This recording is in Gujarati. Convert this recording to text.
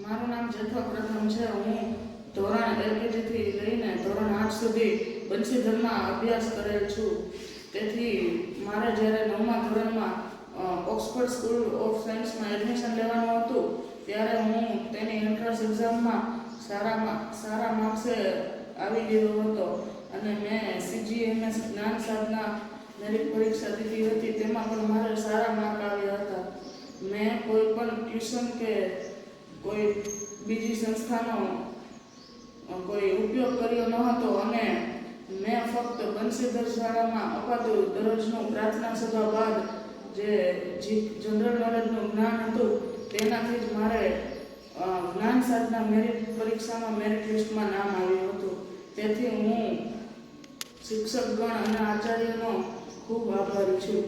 મારું નામ જથ્થા પ્રથમ છે. હું ધોરણ એલકેજીથી લઈને ધોરણ 8 સુધી બંસીધરમાં અભ્યાસ કરેલ છું. તેથી મારે જ્યારે 9મા ધોરણમાં ઓક્સફર્ડ સ્કૂલ ઓફ સાયન્સમાં એડમિશન લેવાનું હતું ત્યારે હું તેની એન્ટ્રન્સ એક્ઝામમાં સારા માર્ક્સે આવી ગયો હતો અને મેં CGMS જ્ઞાન સાધના મેરિટ પરીક્ષા દીધી હતી. તેમાં પણ મારે સારા માર્ક આવ્યા હતા. મેં કોઈ પણ ટ્યુશન કે કોઈ બીજી સંસ્થાનો કોઈ ઉપયોગ કર્યો ન હતો અને મેં ફક્ત બંસીધર શાળામાં અપાતું દરરોજનું પ્રાર્થના સભા બાદ જે જનરલ નોલેજનું જ્ઞાન હતું તેનાથી જ મારે જ્ઞાન સાધના મેરિટ પરીક્ષામાં મેરિટ લિસ્ટમાં નામ આવ્યું હતું. તેથી હું શિક્ષકગણ અને આચાર્યનો ખૂબ આભારી છું.